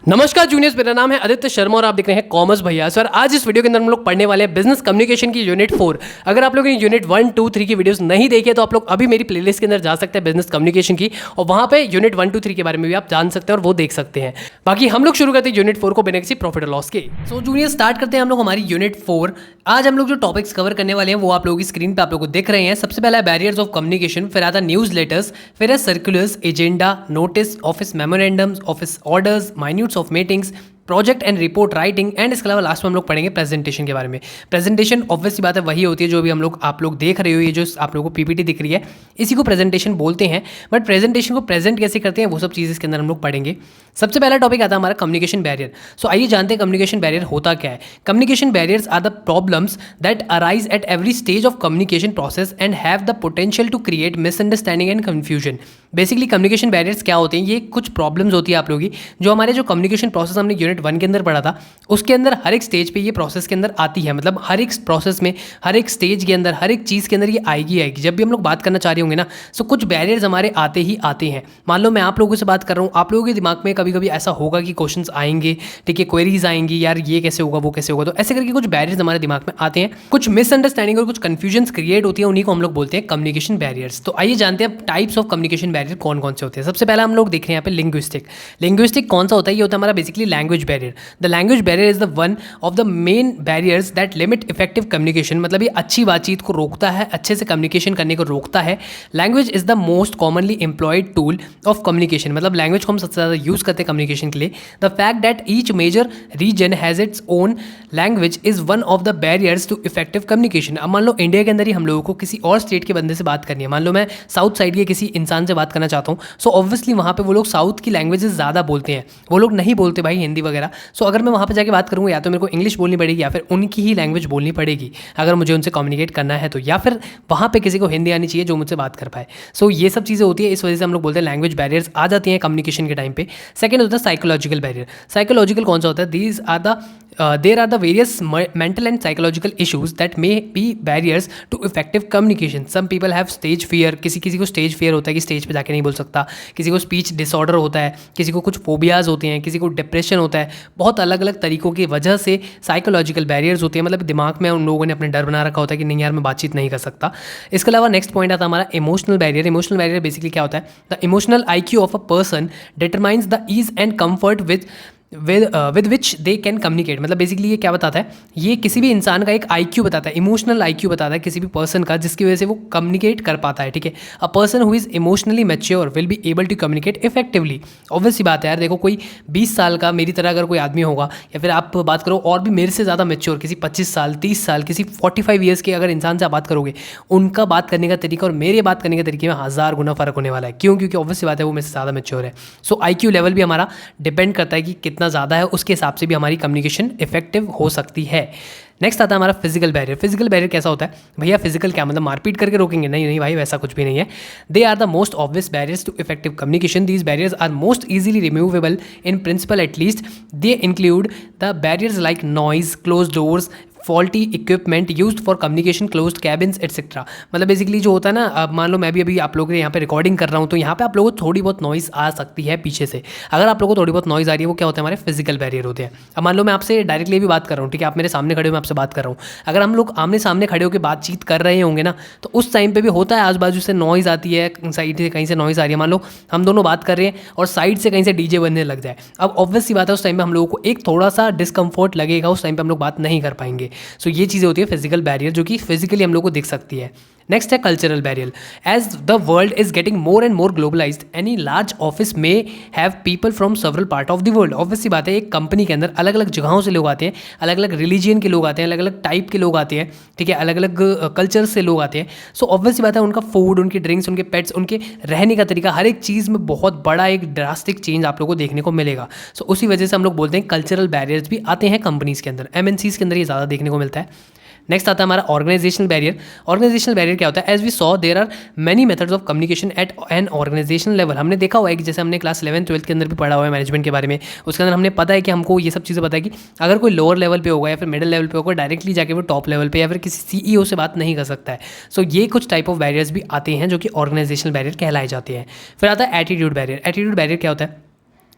नमस्कार जूनियर्स, मेरा नाम है आदित्य शर्मा और आप देख रहे हैं कॉमर्स भैया। सर आज इस वीडियो के अंदर हम लोग पढ़ने वाले हैं बिजनेस कम्युनिकेशन की यूनिट 4। अगर आप लोगों ने यूनिट 1, 2, 3 की वीडियोस नहीं देखी है तो आप लोग अभी मेरी प्लेलिस्ट के अंदर जा सकते हैं बिजनेस कम्युनिकेशन की, और वहां पे यूनिट 1, 2, 3 के बारे में भी आप जान सकते हैं और वो देख सकते हैं। बाकी हम लोग शुरू करते हैं यूनिट 4 को बिना किसी प्रॉफिट और लॉस के। सो जूनियर स्टार्ट करते हैं हम लोग हमारी यूनिट 4। आज हम लोग जो टॉपिक्स कवर करने वाले हैं वो आप लोगों की स्क्रीन पर आप लोग को दिख रहे हैं। सबसे पहला है बैरियर्स ऑफ कम्युनिकेशन, फिर आता न्यूज लेटर्स, फिर है circulars, agenda, notice, office memorandums, office orders, minutes of meetings, project and report writing, and इसके अलावा लास्ट में हम लोग पढ़ेंगे प्रेजेंटेशन के बारे में। प्रेजेंटेशन ऑब्वियसली बात है वही होती है जो भी आप लोग देख रहे हो, ये जो आप लोगों को पीपीटी दिख रही है इसी को प्रेजेंटेशन बोलते हैं। बट प्रेजेंटेशन को प्रेजेंट कैसे करते हैं वो सब चीज़ इसके अंदर हम लोग पढ़ेंगे। सबसे पहला टॉपिक आता है हमारा कम्युनिकेशन बैरियर। सो आइए जानते हैं कम्युनिकेशन बैरियर होता क्या है। Communication barriers are the problems that arise at every stage of communication process and have the potential to create misunderstanding and confusion. Basically communication barriers क्या होते हैं, ये कुछ प्रॉब्लम्स होती है आप लोगों की जो हमारे जो कम्युनिकेशन प्रोसेस हमने यूनिट 1 के अंदर पढ़ा था उसके अंदर हर एक स्टेज पे ये प्रोसेस के अंदर आती है। मतलब हर एक प्रोसेस में, हर एक स्टेज के अंदर, हर एक चीज़ के अंदर ये आएगी। जब भी हम लोग बात करना चाह रहे होंगे ना, तो कुछ बैरियर्स हमारे आते ही आते हैं। मान लो मैं आप लोगों से बात कर रहा हूँ, आप लोगों के दिमाग में कभी कभी ऐसा होगा कि क्वेश्चंस आएंगे, ठीक है, क्वेरीज आएंगी, यार ये कैसे होगा वो कैसे होगा, तो ऐसे करके कुछ बैरियर्स हमारे दिमाग में आते हैं, कुछ मिसअंडरस्टैंडिंग और कुछ कंफ्यूजन क्रिएट होती है, उन्हीं को हम लोग बोलते हैं कम्युनिकेशन बैरियर्स। तो आइए जानते हैं टाइप्स ऑफ कम्युनिकेशन बैरियर कौन कौन से होते हैं। सबसे पहला हम लोग देख रहे हैं यहाँ पे लिंग्विस्टिक। लिंग्विस्टिक कौन सा होता है, ये होता है हमारा basically language barrier. The language barrier is the one of the main barriers that limit effective communication. मतलब ये अच्छी बातचीत को रोकता है, अच्छे से कम्युनिकेशन करने को रोकता है। Language is the most commonly employed tool of communication. मतलब लैंग्वेज को हम सबसे ज़्यादा यूज़ करते हैं कम्युनिकेशन के लिए। The fact that each major region has its own language is one of the barriers to effective communication. अब मान लो इंडिया के अंदर ही हम लोगों को किसी और स्टेट के बंदे से बात करनी है, मान लो मैं साउथ साइड के किसी इंसान से बात करना चाहता हूँ, सो ऑब्वियसली वहाँ पे वो लोग साउथ की लैंग्वेजेस ज़्यादा बोलते हैं, वो लोग नहीं बोलते भाई हिंदी वगैरह। सो अगर मैं वहाँ पे जाके बात करूँगा या तो मेरे को इंग्लिश बोलनी पड़ेगी या फिर उनकी ही लैंग्वेज बोलनी पड़ेगी अगर मुझे उनसे कम्युनिकेट करना है तो, या फिर वहाँ पे किसी को हिंदी आनी चाहिए जो मुझसे बात कर पाए। सो ये सब चीज़ें होती है, इस वजह से हम लोग बोलते हैं लैंग्वेज बैरियर्स आ जाती हैं कम्युनिकेशन के टाइम पे। सेकंड होता है साइकोलॉजिकल बैरियर। साइकोलॉजिकल कौन सा होता है, these are the there are the various mental and psychological issues that may be barriers to effective communication. Some people have stage fear. किसी को stage fear होता है कि स्टेज पे जाके नहीं बोल सकता, किसी को स्पीच डिसऑर्डर होता है, किसी को कुछ फोबियाज होते हैं, किसी को डिप्रेशन होता है। बहुत अलग अलग तरीकों की वजह से साइकोलॉजिकल बैरियर्स होती है। मतलब दिमाग में उन लोगों ने अपने डर बना रखा होता है कि नहीं यार मैं बातचीत नहीं कर सकता। इसके अलावा नेक्स्ट पॉइंट आता है हमारा emotional barrier. Emotional barrier basically क्या होता है, the emotional IQ of a person determines the ease and comfort with which they can communicate. मतलब बेसिकली ये क्या बताता है, ये किसी भी इंसान का एक IQ बताता है, इमोशनल IQ बताता है किसी भी पर्सन का, जिसकी वजह से वो कम्युनिकेट कर पाता है। ठीक है, a person who is emotionally mature will be able to communicate effectively. Obvious सी बात है यार, देखो कोई 20 साल का मेरी तरह अगर कोई आदमी होगा, या फिर आप बात करो और भी मेरे से ज़्यादा मैच्योर किसी 25 साल 30 साल किसी 45 ईयर्स के अगर इंसान से आप बात करोगे, उनका बात करने का तरीका और मेरे बात करने के तरीके में 1000 गुना फ़र्क होने वाला है। क्यों? क्योंकि ऑब्वियस सी बात है वो मेरे से ज़्यादा मैच्योर है। सो IQ लेवल भी हमारा डिपेंड करता है कि कितना ज़्यादा है, उसके हिसाब से भी हमारी कम्युनिकेशन इफेक्टिव हो सकती है। नेक्स्ट आता है हमारा फिजिकल बैरियर। फिजिकल बैरियर कैसा होता है भैया, फिजिकल क्या मतलब मारपीट करके रोकेंगे? नहीं नहीं भाई, वैसा कुछ भी नहीं है। They are the most obvious barriers to effective communication. These barriers are most easily removable in principle at least. They include the barriers like noise, close doors, faulty equipment used for communication, closed cabins etcetera. मतलब basically जो होता है ना, अब मान लो मैं भी अभी आप लोगों के यहाँ पे रिकॉर्डिंग कर रहा हूँ, तो यहाँ पे आप लोगों को थोड़ी बहुत नॉइज़ आ सकती है पीछे से। अगर आप लोगों को थोड़ी बहुत नॉइज़ आ रही है, वो क्या होता है, हमारे फिजिकल बैरियर होते हैं। अब मान लो मैं आपसे डायरेक्टली भी बात कर रहा हूँ, ठीक है, आप मेरे सामने खड़े हो, मैं आपसे बात कर रहा हूँ, अगर हम लोग आमने सामने खड़े होकर बातचीत कर रहे होंगे ना, तो उस टाइम पर भी होता है आजू बाजू से नॉइज़ आती है, साइड से कहीं से नॉइज़ आ रही है। मान लो हम दोनों बात कर रहे हैं और साइड से कहीं से DJ बनने लग जाए, अब ऑब्वियस सी बात है उस टाइम पे हम लोगों को एक थोड़ा सा डिस्कम्फर्ट लगेगा, उस टाइम पे हम लोग बात नहीं कर पाएंगे। सो ये चीज़ें होती है फिजिकल बैरियर जो कि फिजिकली हम लोग को दिख सकती है। नेक्स्ट है cultural barrier. As the world is getting more and more globalised, any large office में have people from several part of the world. Obviously बात है एक कंपनी के अंदर अलग अलग जगहों से लोग आते हैं, अलग अलग रिलीजियन के लोग आते हैं, अलग अलग टाइप के लोग आते हैं, ठीक है, अलग अलग कल्चर से लोग आते हैं। सो ऑब्वियसली बात है उनका फूड, उनकी ड्रिंक्स, उनके पेट्स, उनके रहने का तरीका, हर एक चीज़ में बहुत बड़ा एक ड्रास्टिक चेंज आप लोगों को देखने को मिलेगा। सो उसी वजह से हम लोग बोलते हैं कल्चरल बैरियर्स भी आते हैं कंपनीज के अंदर, MNCs के अंदर ये ज़्यादा देखने को मिलता है। नेक्स्ट आता है हमारा ऑर्गेनाइजेशनल बैरियर। ऑर्गेनाइजेशनल बैरियर क्या होता है, as we saw there are many methods of communication at an organisational level. हमने देखा हुआ है कि जैसे हमने क्लास 11th 12th के अंदर भी पढ़ा हुआ है मैनेजमेंट के बारे में, उसके अंदर हमने पता है कि हमको ये सब चीज़ें पता है कि अगर कोई लोअर लेवल पे होगा या फिर मिडिल लेवल पे होगा, डायरेक्टली जाके वो टॉप लेवल पे या फिर किसी CEO से बात नहीं कर सकता है। सो ये कुछ टाइप ऑफ बैरियर्स भी आते हैं जो कि ऑर्गेनाइजेशनल बैरियर कहलाए जाते हैं। फिर आता है एटीट्यूड बैरियर। एटीट्यूड बैरियर क्या होता है,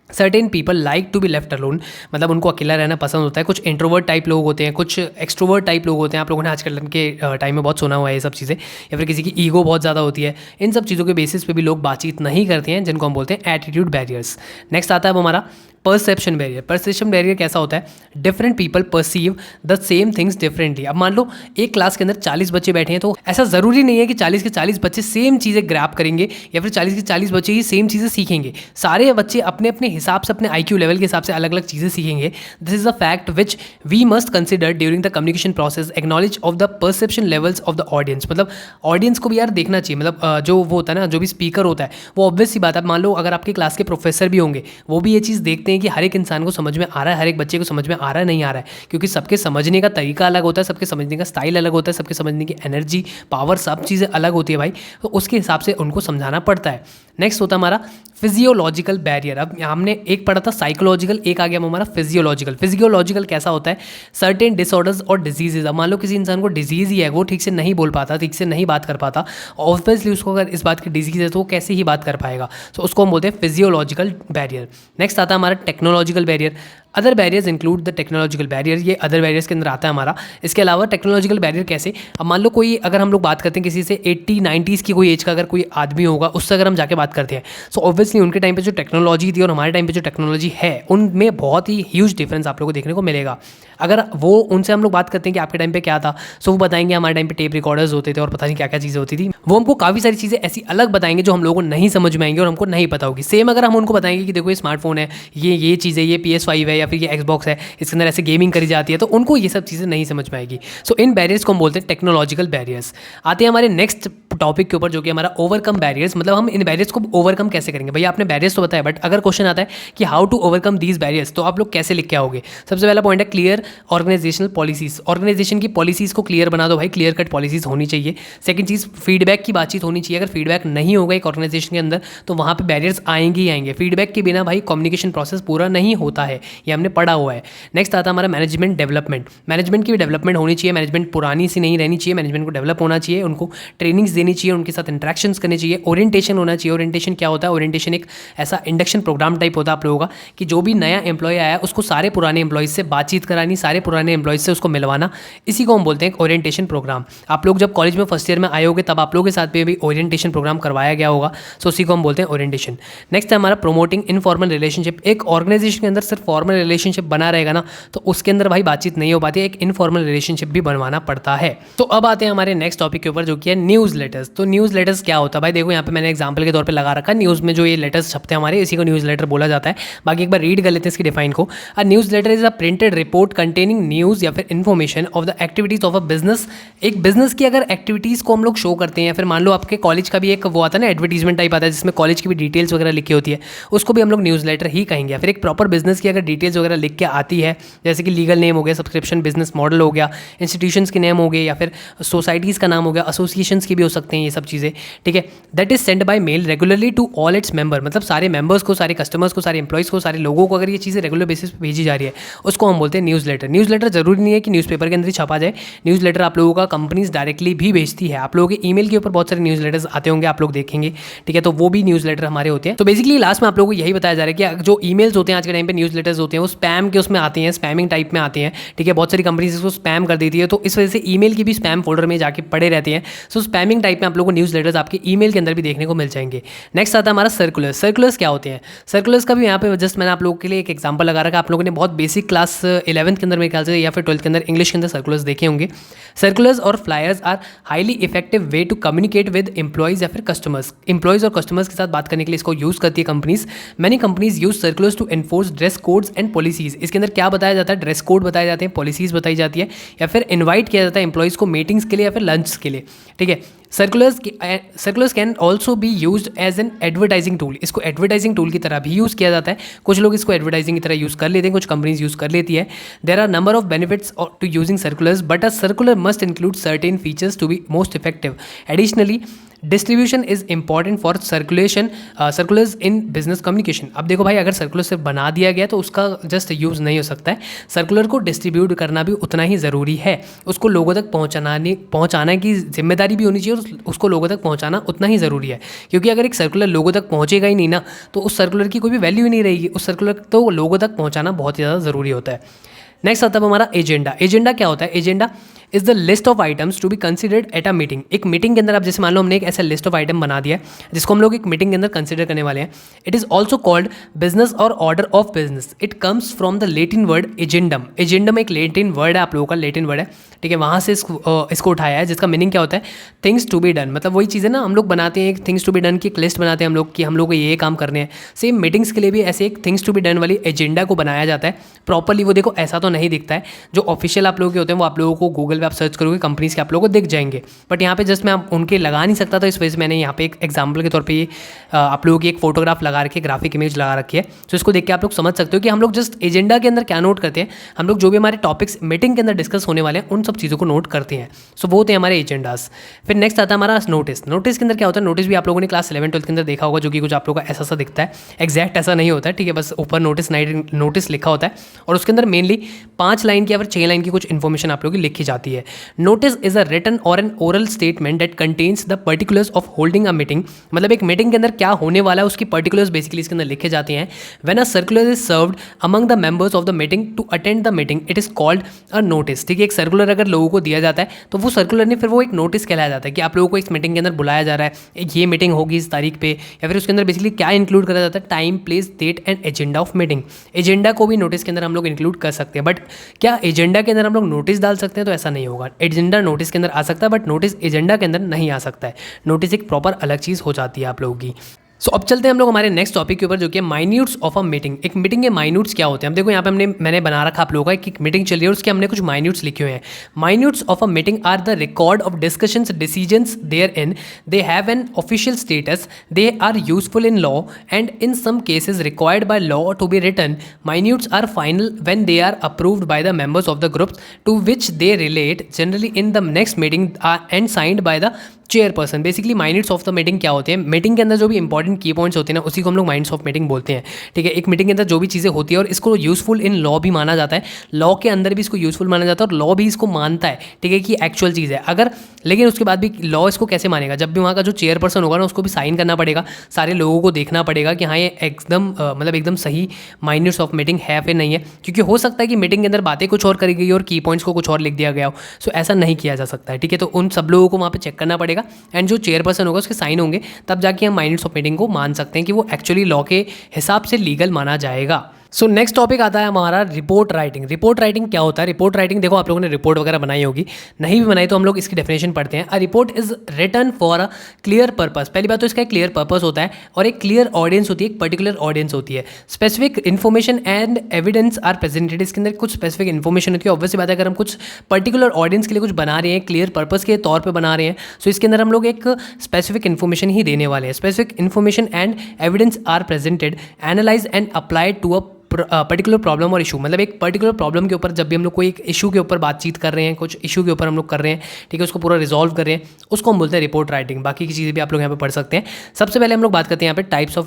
certain people like to be left alone, मतलब उनको अकेला रहना पसंद होता है। कुछ इंट्रोवर्ट टाइप लोग होते हैं, कुछ एक्सट्रोवर्ट टाइप लोग होते हैं। आप लोगों ने आजकल के टाइम में बहुत सुना हुआ है ये सब चीज़ें। या फिर किसी की ईगो बहुत ज़्यादा होती है। इन सब चीज़ों के बेसिस पे भी लोग बातचीत नहीं करते हैं, जिनको हम बोलते हैं एटीट्यूड बैरियर्स। नेक्स्ट आता है अब हमारा परसेप्शन बैरियर। परसेप्शन बैरियर कैसा होता है? Different people perceive the same things differently. अब मान लो एक क्लास के अंदर 40 बच्चे बैठे हैं, तो ऐसा ज़रूरी नहीं है कि 40 के 40 बच्चे सेम चीज़ें ग्रैप करेंगे या फिर 40 के 40 बच्चे ही सेम चीज़ें सीखेंगे। सारे बच्चे अपने अपने हिसाब से, अपने IQ लेवल के हिसाब से अलग अलग चीज़ें सीखेंगे। This is a fact which we must consider during the communication process, acknowledge of the perception levels of the audience. मतलब ऑडियंस को भी यार देखना चाहिए। मतलब जो वो होता है ना, जो भी स्पीकर होता है, वो ऑब्वियस सी बात है। मान लो अगर आपके क्लास के प्रोफेसर भी होंगे, वो भी ये चीज़ देखते हैं कि हर एक इंसान को समझ में आ रहा है, हर एक बच्चे को समझ में आ रहा है नहीं आ रहा है, क्योंकि सबके समझने का तरीका अलग होता है, सबके समझने का स्टाइल अलग होता है, सबके समझने की एनर्जी, पावर, सब चीज़ें अलग होती है भाई। तो उसके हिसाब से उनको समझाना पड़ता है। नेक्स्ट होता है हमारा फिजियोलॉजिकल बैरियर। अब हमने एक पढ़ा था साइकोलॉजिकल, एक आ गया हमारा फिजियोलॉजिकल। फिजियोलॉजिकल कैसा होता है? सर्टेन डिसऑर्डर्स और डिजीजेज। अब मान लो किसी इंसान को डिजीज़ ही है, वो ठीक से नहीं बोल पाता, ठीक से नहीं बात कर पाता, ऑब्वियसली उसको अगर इस बात की डिजीज़ है तो वो कैसे ही बात कर पाएगा। तो उसको हम बोलते हैं फिजियोलॉजिकल बैरियर। नेक्स्ट आता है हमारा technological barrier. Other barriers include the technological barrier. ये अदर बैरियर्स के अंदर आता है हमारा। इसके अलावा टेक्नोलॉजिकल बैरियर कैसे? अब मान लो कोई, अगर हम लोग बात करते हैं किसी से 80-90s की कोई एज का अगर कोई आदमी होगा, उससे अगर हम जाके बात करते हैं, सो ऑब्वियसली उनके टाइम पे जो टेक्नोलॉजी थी और हमारे टाइम पे जो टेक्नोलॉजी है, उनमें बहुत ही ह्यूज डिफरेंस आप लोगों को देखने को मिलेगा। अगर वो उनसे हम लोग बात करते हैं कि आपके टाइम पे क्या था, सो वो बताएंगे हमारे टाइम पे टेप रिकॉर्डर्स होते थे और पता नहीं क्या क्या चीज़ें होती थी। वो हमको काफ़ी सारी चीज़ें ऐसी अलग बताएंगे जो हम लोगों को नहीं समझ में आएंगी और हमको नहीं पता होगी। सेम अगर हम उनको बताएंगे कि देखो ये स्मार्टफोन है, ये चीज़ है, ये PS5 है या फिर ये Xbox है, इसके अंदर ऐसे गेमिंग करी जाती है, तो उनको ये सब चीज़ें नहीं समझ में आएगी। सो इन बैरियर्स को हम बोलते हैं टेक्नोलॉजिकल बैरियर्स। आते हैं हमारे नेक्स्ट टॉपिक के ऊपर, जो कि हमारा ओवरकम बैरियर्स। मतलब हम इन बैरियर्स को ओवरकम कैसे करेंगे। भैया आपने बैरियर्स तो बताया, बट अगर क्वेश्चन आता है कि how to overcome these barriers, तो आप लोग कैसे लिख के आओगे? सबसे पहला पॉइंट है क्लियर ऑर्गेनाइजेशनल पॉलिसीज। ऑर्गेनाइजेशन की पॉलिसीज को क्लियर बना दो भाई, क्लियर कट पॉलिसीज होनी चाहिए। सेकंड चीज़, फीडबैक की बातचीत होनी चाहिए। अगर फीडबैक नहीं होगा एक ऑर्गेनाइजेशन के अंदर, तो वहाँ पे बैरियर्स आएंगे ही आएंगे। फीडबैक के बिना भाई कम्युनिकेशन प्रोसेस पूरा नहीं होता है, ये हमने पढ़ा हुआ है। नेक्स्ट आता है हमारा मैनेजमेंट डेवलपमेंट। मैनेजमेंट की भी डेवलपमेंट होनी चाहिए। मैनेजमेंट पुरानी सी नहीं रहनी चाहिए, मैनेजमेंट को डेवलप होना चाहिए, उनको ट्रेनिंग्स देनी चाहिए, उनके साथ इंटरेक्शंस करनी चाहिए। ओरिएंटेशन होना चाहिए। ओरिएंटेशन क्या होता है? ओरिएंटेशन एक ऐसा इंडक्शन प्रोग्राम टाइप होता है आप लोगों का, कि जो भी नया एम्प्लॉय आया उसको सारे पुराने एम्प्लॉयज़ से बातचीत करानी, सारे पुराने एम्प्लॉयज़ से उसको मिलवाना, इसी को हम बोलते हैं ओरिएंटेशन प्रोग्राम। आप लोग जब कॉलेज में फर्स्ट ईयर में आए होगे, तब आप लोगों के साथ भी ओरिएंटेशन प्रोग्राम करवाया गया होगा। सो उसी को हम बोलते हैं ओरिएंटेशन। नेक्स्ट है हमारा प्रोमोटिंग इनफॉर्मल रिलेशनशिप। एक ऑर्गेनाइजेशन के अंदर सिर्फ फॉर्मल रिलेशनशिप बना रहेगा ना, तो उसके अंदर भाई बातचीत नहीं हो पाती है, एक इनफॉर्मल रिलेशनशिप भी बनवाना पड़ता है। तो अब आते हैं हमारे नेक्स्ट टॉपिक के ऊपर, जो कि है न्यूज़ लेटर्स। तो न्यूज़ लेटर्स क्या होता है भाई? देखो यहाँ पे मैंने एग्जांपल के तौर पे लगा रखा है, न्यूज़ में जो ये लेटर्स छपते हैं हमारे, इसी को न्यूज़ लेटर बोला जाता है। बाकी एक बार रीड कर लेते हैं इसकी डिफाइन को। A newsletter is a printed report containing news या फिर information of the activities of a business. एक बिजनेस की अगर एक्टिविटीज़ को हम लोग शो करते हैं, या फिर मान लो आपके कॉलेज का भी एक वो आता है ना, एडवर्टीजमेंट टाइप आता है, जिसमें कॉलेज की भी डिटेल्स वगैरह लिखी होती है, उसको भी हम लोग न्यूज़ लेटर ही कहेंगे। या फिर एक प्रॉपर बिजनेस की अगर डिटेल्स वगैरह लिख के आती है, जैसे कि लीगल नेम हो गया, सब्सक्रिप्शन बिजनेस मॉडल हो गया, इंस्टीट्यूशंस के नेम हो गए, या फिर सोसाइटीज़ का नाम हो गया, एसोसिएशंस की भी हो सकते हैं ये सब चीज़ें, ठीक है। That is send by mail regularly to all its member. मतलब सारे मेंबर्स को, सारे कस्टमर्स को, सारे एम्प्लॉइज़ को, सारे लोगों को अगर ये चीज़ें रेगुलर बेसिस पे भेजी जा रही है, उसको हम बोलते हैं न्यूज़ लेटर। न्यूज़ लेटर जरूरी नहीं है कि न्यूज़पेपर के अंदर ही छपा जाए। न्यूज़ लेटर आप लोगों का कंपनीज डायरेक्टली भी भेजती है। आप लोगों के ईमेल के ऊपर बहुत सारे न्यूज़ लेटर्स आते होंगे, आप लोग देखेंगे, ठीक है। तो वो भी न्यूज़ लेटर हमारे होते हैं। तो बेसिकली लास्ट में आप लोगों को यही बताया जा रहा है कि जो ईमेल्स होते हैं आज के टाइम पे, न्यूज़ लेटर्स होते हैं, वो स्पैम के उसमें आते हैं, स्पैमिंग टाइप में आते हैं, ठीक है। बहुत सारी कंपनीज इसको स्पैम कर देती है, तो इस वजह से ईमेल की भी स्पैम फोल्डर में जाके पड़े रहते हैं। सो स्पैमिंग टाइप में आप लोगों को न्यूज़ लेटर्स आपके ईमेल के अंदर भी देखने को मिल जाएंगे। नेक्स्ट आता है हमारा सर्कुलर्स। सर्कुलर्स क्या होते हैं? सर्कुलर्स का भी यहाँ पे जस्ट मैंने आप लोगों के लिए एक एग्जांपल लगा रखा है। आप लोगों ने बहुत बेसिक क्लास 11th के अंदर मेरे ख्याल से, या फिर 12th के अंदर इंग्लिश के अंदर सर्कुलर्स देखे होंगे। सर्कुलर्स और flyers are highly effective way to communicate with employees या फिर कस्टमर्स। एम्प्लॉइज और कस्टमर्स के साथ बात करने के लिए इसको यूज़ करती है companies. Many companies use circulars to enforce dress codes and policies. इसके अंदर क्या बताया जाता है? ड्रेस कोड बताए जाते हैं, पॉलिसीज बताई जाती है, या फिर इन्वाइट किया जाता है एम्प्लॉइज़ को मीटिंग्स के लिए या फिर लंच के लिए, ठीक है। Circulars can also be use as an advertising tool. इसको एडवर्टाइजिंग टूल की तरह भी यूज़ किया जाता है। कुछ लोग इसको एडवर्टाइजिंग की तरह यूज़ कर लेते हैं, कुछ कंपनीज यूज़ कर लेती है। There are number of benefits to using circulars, but a circular must include certain features to be most effective. Additionally distribution is important for circulars in business communication. अब देखो भाई, अगर सर्कुलर सिर्फ बना दिया गया तो उसका जस्ट यूज़ नहीं हो सकता है, सर्कुलर को डिस्ट्रीब्यूट करना भी उतना ही ज़रूरी है, उसको लोगों तक पहुँचाने की जिम्मेदारी भी होनी चाहिए और उसको लोगों तक पहुँचाना उतना ही ज़रूरी है। क्योंकि अगर एक सर्कुलर लोगों तक पहुँचेगा ही नहीं ना, तो उस सर्कुलर की कोई भी वैल्यू ही नहीं रहेगी। उस सर्कुलर तो लोगों तक पहुँचाना बहुत ज़्यादा ज़रूरी होता है। नेक्स्ट आता है हमारा एजेंडा। एजेंडा क्या होता है? Agenda is the list of items to be considered at a meeting. एक मीटिंग के अंदर आप जैसे मान लो हमने एक ऐसा लिस्ट ऑफ आइटम बना दिया है जिसको हम लोग एक मीटिंग के अंदर कंसिडर करने वाले हैं। It is also called business और order of business. It comes from the Latin word agendum. Agendum एक लेटिन वर्ड है, आप लोगों का लेटिन वर्ड है, ठीक है, वहाँ से इसको उठाया है, जिसका मीनिंग क्या होता है? Things to be done. मतलब वही चीज़ है ना, हम लोग बनाते हैं एक थिंग्स टू बी डन की एक लिस्ट बनाते हैं हम लोग कि हम लोग को ये काम करने हैं। सेम मीटिंग्स के लिए भी ऐसे एक थिंग्स टू बी डन वाली एजेंडा को बनाया जाता है प्रॉपरली। वो देखो ऐसा तो नहीं दिखता है, जो ऑफिशियल आप लोगों के होते हैं वो आप लोगों को गूगल पे आप सर्च करोगे कंपनीज के आप लोगों को दिख जाएंगे, बट यहाँ पे जस्ट मैं उनके लगा नहीं सकता, तो इस वजह से मैंने यहाँ पे एक एग्जाम्पल के तौर पे आप लोगों की एक फोटोग्राफ लगा रखी है, ग्राफिक इमेज लगा रखी है। तो इसको देख के आप लोग समझ सकते हो कि हम लोग जस्ट एजेंडा के अंदर क्या नोट करते हैं, हम लोग जो भी हमारे टॉपिक्स मीटिंग के अंदर डिस्कस होने वाले हैं उन सब चीज़ों को नोट करते हैं। सो वो होते हैं हमारे एजेंडास। फिर नेक्स्ट आता है हमारा नोटिस। नोटिस के अंदर क्या होता है? नोटिस भी आप लोगों ने क्लास 11-12 के अंदर देखा होगा, जो कि कुछ आप लोगों का ऐसा सा दिखता है, एग्जैक्ट ऐसा नहीं होता है, ठीक है, बस ऊपर नोटिस लिखा होता है और उसके अंदर मेनली 5 लाइन की या फिर 6 लाइन की कुछ इन्फॉर्मेशन आप लोगों की लिखी जाती है। नोटिस इज अ रिटन और N oral statement that contains the particulars of holding a meeting. मतलब एक मीटिंग के अंदर क्या होने वाला है उसकी पर्टिकुलर्स बेसिकली इसके अंदर लिखे जाते हैं। When a circular is served among the members of the meeting to attend the meeting, it is called a notice. ठीक है, एक सर्कुलर अगर लोगों को दिया जाता है तो वो सर्कुलर नहीं, फिर वो एक नोटिस कहलाया जाता है कि आप लोगों को इस मीटिंग के अंदर बुलाया जा रहा है, ये मीटिंग होगी इस तारीख पे, या फिर उसके अंदर बेसिकली क्या इंक्लूड करा जाता है? Time, place, date and agenda of meeting. Agenda को भी नोटिस के अंदर हम लोग इंक्लूड कर सकते हैं, बट क्या एजेंडा के अंदर हम लोग नोटिस डाल सकते हैं? तो ऐसा नहीं होगा। एजेंडा नोटिस के अंदर आ सकता है बट नोटिस एजेंडा के अंदर नहीं आ सकता है। नोटिस एक प्रॉपर अलग चीज़ हो जाती है आप लोगों की। सो अब चलते हैं हम लोग हमारे नेक्स्ट टॉपिक के ऊपर, जो कि माइन्यूट्स ऑफ अ मीटिंग। एक मीटिंग के माइन्यूट्स क्या होते हैं? अब देखो यहाँ पे मैंने बना रखा आप लोगों का एक मीटिंग चल रही है और उसके हमने कुछ माइन्यूट्स लिखे हुए हैं। Minutes of a meeting are the record of discussions, decisions there in, they have an official status, they are useful in law and in some cases required by law to be written. Minutes are final when they are approved by the members of the groups to which they relate, generally in the next meeting and signed by the chairperson. Basically minutes of the meeting क्या होते हैं? Meeting के अंदर जो भी important की points होते हैं ना, उसी को हम लोग माइंड्स ऑफ मीटिंग बोलते हैं। ठीक है, एक मीटिंग के अंदर जो भी चीज़ें होती है और इसको यूजफुल इन लॉ भी माना जाता है, लॉ के अंदर भी इसको यूजफुल माना जाता है और लॉ भी इसको मानता है, ठीक है, कि एक्चुअल चीज़ है। अगर लेकिन उसके बाद भी लॉ इसको कैसे मानेगा? जब भी वहाँ का जो चेयरपर्सन होगा ना, उसको भी साइन करना पड़ेगा, सारे लोगों को देखना पड़ेगा कि हाँ ये एकदम मतलब एकदम सही माइन्यूट्स ऑफ मीटिंग है फिर नहीं है, क्योंकि हो सकता है कि मीटिंग के अंदर बातें कुछ और करी गई और की पॉइंट्स को कुछ और लिख दिया गया हो। सो ऐसा नहीं किया जा सकता है, ठीक है। तो उन सब लोगों को वहाँ पे चेक करना पड़ेगा एंड जो चेयरपर्सन होगा उसके साइन होंगे, तब जाके हम माइन्यूट्स ऑफ मीटिंग को मान सकते हैं कि वो एक्चुअली लॉ के हिसाब से लीगल माना जाएगा। सो नेक्स्ट टॉपिक आता है हमारा रिपोर्ट राइटिंग। रिपोर्ट राइटिंग क्या होता है? रिपोर्ट राइटिंग देखो, आप लोगों ने रिपोर्ट वगैरह बनाई होगी, नहीं भी बनाई तो हम लोग इसकी डेफिनेशन पढ़ते हैं। A report is written for a clear purpose. पहली बात तो इसका एक क्लियर पर्पस होता है और एक क्लियर ऑडियंस होती है, एक पर्टिकुलर ऑडियंस होती है। Specific information and evidence are presented. इसके अंदर कुछ स्पेसिफिक इन्फॉर्मेशन होती है। ऑब्वियसली बात है, अगर हम कुछ पर्टिकुलर ऑडियंस के लिए कुछ बना रहे हैं, क्लियर पर्पस के तौर पर बना रहे हैं, सो इसके अंदर हम लोग एक स्पेसिफिक इन्फॉर्मेशन ही देने वाले हैं। Specific information and evidence are presented, analyse and applied to a particular problem और इशू। मतलब एक पर्टिकुलर प्रॉब्लम के ऊपर जब भी हम लोग कोई एक इशू के ऊपर बातचीत कर रहे हैं, कुछ इशू के ऊपर हम लोग कर रहे हैं, ठीक है, उसको पूरा रिजॉल्व कर रहे हैं, उसको हम बोलते हैं रिपोर्ट राइटिंग। बाकी की चीज़ें भी आप लोग यहाँ पे पढ़ सकते हैं। सबसे पहले हम लोग बात करते हैं यहाँ पे टाइप्स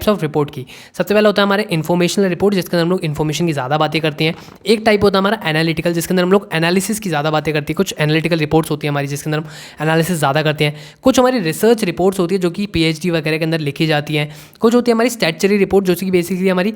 ऑफ रिपोर्ट की। सबसे पहले होता है हमारे इन्फॉर्मेशनल रिपोर्ट, जिसके अंदर हम लोग इन्फॉर्मेशन की ज़्यादा बातें करते हैं। एक टाइप होता है हमारा एनालिटिकल, जिसके अंदर हम लोग एनालिसिस की ज़्यादा बातें करते हैं। कुछ एनालिटिकल रिपोर्ट्स होती है हमारी जिसके अंदर हम एनालिसिस ज़्यादा करते हैं। कुछ हमारी रिसर्च रिपोर्ट्स होती है जो कि PhD वगैरह के अंदर लिखी जाती हैं। कुछ होती है हमारी स्टैट्यूटरी रिपोर्ट, जो कि बेसिकली हमारी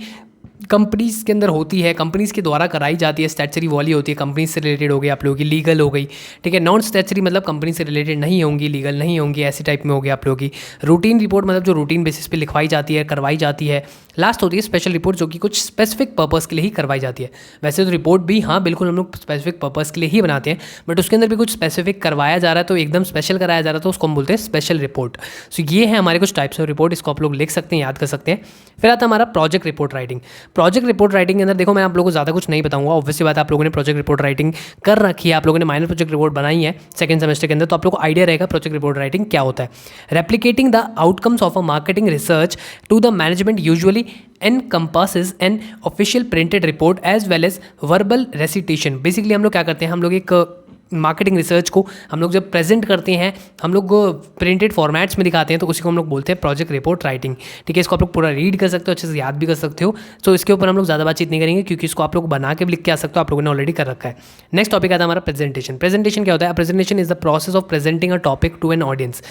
कंपनीज के अंदर होती है, कंपनीज के द्वारा कराई जाती है। स्टैट्यूटरी वाली होती है, कंपनी से रिलेटेड हो गई आप लोगों की, लीगल हो गई, ठीक है। नॉन स्टैट्यूटरी मतलब कंपनी से रिलेटेड नहीं होंगी, लीगल नहीं होंगी, ऐसी टाइप में हो गई आप लोगों की। रूटीन रिपोर्ट मतलब जो रूटीन बेसिस पे लिखवाई जाती है, करवाई जाती है। लास्ट होती है स्पेशल रिपोर्ट, जो कि कुछ स्पेसिफिक पर्पज़ के लिए ही करवाई जाती है। वैसे तो रिपोर्ट भी हाँ बिल्कुल हम लोग स्पेसिफिक पर्पज़ के लिए ही बनाते हैं, बट उसके अंदर भी कुछ स्पेसिफिक करवाया जा रहा है तो एकदम स्पेशल कराया जा रहा है तो उसको हम बोलते हैं स्पेशल रिपोर्ट। सो ये है हमारे कुछ टाइप्स ऑफ रिपोर्ट, इसको आप लोग लिख सकते हैं, याद कर सकते हैं। फिर आता है हमारा project report writing. Project report writing के अंदर देखो, मैं आप लोगों को ज़्यादा कुछ नहीं बताऊंगा। ऑब्वियसली बात है, आप लोगों ने प्रोजेक्ट रिपोर्ट राइटिंग कर रखी है, आप लोगों ने माइनर प्रोजेक्ट रिपोर्ट बनाई है सेकंड सेमेस्टर के अंदर, तो आप लोगों को आइडिया रहेगा प्रोजेक्ट रिपोर्ट राइटिंग क्या होता है। Replicating the outcomes of a marketing research to the management usually encompasses an official printed report as well as verbal recitation। Basically हम लोग क्या करते हैं, हम लोग एक मार्केटिंग रिसर्च को हम लोग जब प्रेजेंट करते हैं, हम लोग प्रिंटेड फॉर्मेट्स में दिखाते हैं, तो उसी को हम लोग बोलते हैं प्रोजेक्ट रिपोर्ट राइटिंग। ठीक है, इसको आप लोग पूरा रीड कर सकते हो, अच्छे से याद भी कर सकते हो। तो इसके ऊपर हम लोग ज़्यादा बातचीत नहीं करेंगे, क्योंकि इसको आप लोग बना के भी लिख के आ सकते हो, आप लोगों ने ऑलरेडी कर रखा है। नेक्स्ट टॉपिक आता है हमारा प्रेजेंटेशन। प्रेजेंटेशन क्या होता है? Presentation is the process of presenting a topic to an audience.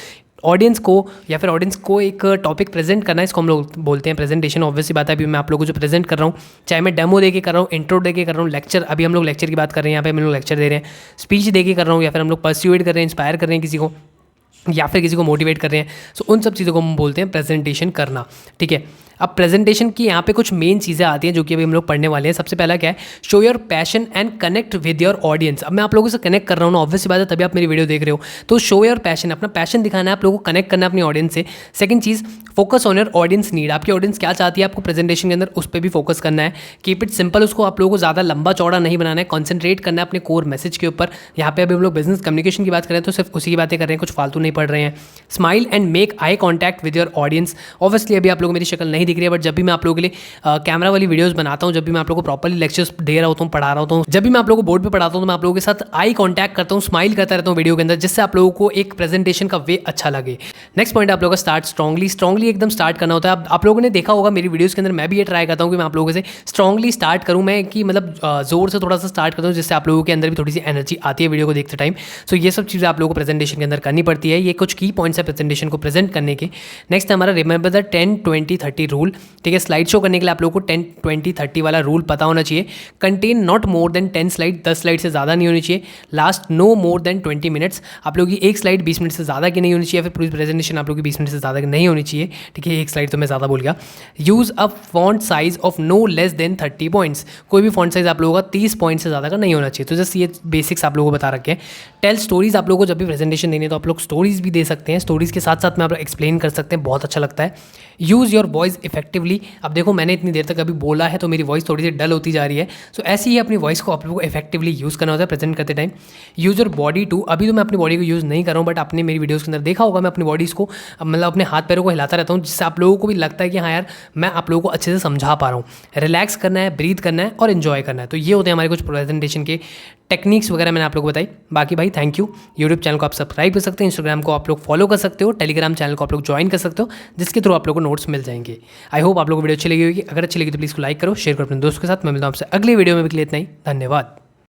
Audience को या फिर ऑडियंस को एक टॉपिक प्रेजेंट करना है, इसको हम लोग बोलते हैं प्रेजेंटेशन। ऑब्वियसली बात है, अभी मैं आप लोगों को जो प्रेजेंट कर रहा हूँ, चाहे मैं डेमो दे के कर रहा हूँ, इंट्रो दे के कर रहा हूँ, लेक्चर, अभी हम लोग लेक्चर की बात कर रहे हैं, यहाँ पे हम लोग लेक्चर दे रहे हैं, स्पीच दे के कर रहा हूँ, या फिर हम लोग परस्यूएट कर रहे हैं, इंस्पायर कर रहे हैं किसी को, या फिर किसी को मोटिवेट कर रहे हैं। सो उन सब चीज़ों को हम बोलते हैं प्रेजेंटेशन करना। ठीक है, अब प्रेजेंटेशन की यहाँ पे कुछ मेन चीज़ें आती हैं जो कि अभी हम लोग पढ़ने वाले हैं। सबसे पहला क्या है? Show your passion and connect with your audience. अब मैं आप लोगों से कनेक्ट कर रहा हूँ ना, ऑब्वियसली बात है, तभी आप मेरी वीडियो देख रहे हो। तो शो योर पैशन, अपना पैशन दिखाना है, आप लोगों को कनेक्ट करना है अपनी ऑडियंस से। Second cheese, focus on your audience need. आपकी ऑडियंस क्या चाहती है आपको प्रेजेंटेशन के अंदर, उस पर भी फोकस करना है। कीप इट सिंपल, उसको आप लोगों को ज़्यादा लंबा चौड़ा नहीं बनाना है, कॉन्सेंट्रेट करना है अपने कोर मैसेज के ऊपर। यहाँ पे अभी हम लोग बिजनेस कम्युनिकेशन की बात करें तो सिर्फ उसी की बातें कर रहे हैं, कुछ फालतू नहीं पढ़ रहे हैं। Smile and make eye contact with your audience. Obviously अभी आप लोगों को मेरी शक्ल नहीं दिख रही है, बट जब भी मैं आप लोगों के लिए कैमरा वाली वीडियोस बनाता हूँ, जब भी मैं आप लोगों को प्रॉपर्ली लेक्चर्स दे रहा होता हूँ, पढ़ा रहा होता हूँ, जब भी मैं आप लोगों को बोर्ड पे पढ़ाता हूँ, तो मैं आप लोगों के साथ आई कॉन्टैक्ट करता हूँ, स्माइल करता रहता हूँ वीडियो के अंदर, जिससे आप लोगों को एक प्रेजेंटेशन का वे अच्छा लगे। नेक्स्ट पॉइंट आप लोगों का स्टार्ट स्ट्रांगली। स्ट्रांगली एकदम स्टार्ट करना होता है। आप लोगों ने देखा होगा मेरी वीडियोस के अंदर, मैं भी ये ट्राई करता हूँ कि मैं आप लोगों से स्ट्रांगली स्टार्ट करूँ, मैं कि मतलब जोर से थोड़ा सा स्टार्ट करता हूँ, जिससे आप लोगों के अंदर भी थोड़ी सी एनर्जी आती है वीडियो को देखते टाइम। सो ये सब चीज़ें आप लोगों को प्रेजेंटेशन के अंदर करनी पड़ती है। ये कुछ की पॉइंट्स है प्रेजेंटेशन को प्रेजेंट करने के। नेक्स्ट हमारा रिमेंबर द 10-20-30 रूल। ठीक है, स्लाइड शो करने के लिए आप लोगों को 10-20-30 वाला रूल पता होना चाहिए। Contain not more than 10 slide, 10 slide से ज़्यादा नहीं होनी चाहिए। Last no more than 20 minutes. आप लोगों की एक स्लाइड 20 मिनट से ज़्यादा की नहीं होनी चाहिए, फिर पूरी प्रेजेंटेशन आप लोगों की 20 मिनट से ज़्यादा की नहीं होनी चाहिए। ठीक है, एक स्लाइड तो मैं ज़्यादा बोल गया। Use a font size of no less than 30 points. कोई भी फॉन्ट साइज आप लोगों का 30 पॉइंट से ज़्यादा का नहीं होना चाहिए। तो जस्ट ये बेसिक्स आप लोगों को बता रखे हैं। टेल स्टोरीज, आप लोगों को जब भी प्रेजेंटेशन देनी है तो आप लोग स्टोरीज भी दे सकते हैं, स्टोरीज के साथ साथ में आप लोग एक्सप्लेन कर सकते हैं, बहुत अच्छा लगता है। Use your voice effectively. अब देखो मैंने इतनी देर तक अभी बोला है तो मेरी वॉइस थोड़ी सी डल होती जा रही है। सो ऐसे ही अपनी वॉइस को आप लोगों को इफेक्टिवली यूज़ करना होता है प्रेजेंट करते time. Use your body too. अभी तो मैं अपनी बॉडी को यूज़ नहीं कर रहा हूँ, बट आपने मेरी वीडियोज़ के अंदर देखा होगा मैं अपनी बॉडीज़ को मतलब अपने हाथ पैरों को हिलाता रहता हूँ, जिससे आप लोगों को भी लगता है कि हाँ यार मैं आप लोगों को अच्छे से समझा पा रहा हूँ। रिलैक्स करना है, ब्रीथ करना है और इन्जॉय करना है। तो ये होते हैं हमारे कुछ प्रेजेंटेशन के टेक्निक्स वगैरह मैंने आप लोगों को बताई। बाकी भाई थैंक यू। यूट्यूब चैनल को आप सब्सक्राइब कर सकते हैं, इंस्टाग्राम को आप लोग फॉलो कर सकते हो, टेलीग्राम चैनल को आप लोग ज्वाइन कर सकते हो, जिसके थ्रू आप लोगों को नोट्स मिल जाएंगे। आई होप आप लोगों को वीडियो अच्छी लगी होगी। अगर अच्छी लगी तो प्लीज़ को लाइक करो, शेयर करो अपने दोस्तों के साथ। मैं मिलता हूं आपसे अगले वीडियो में भी। इतना ही, धन्यवाद।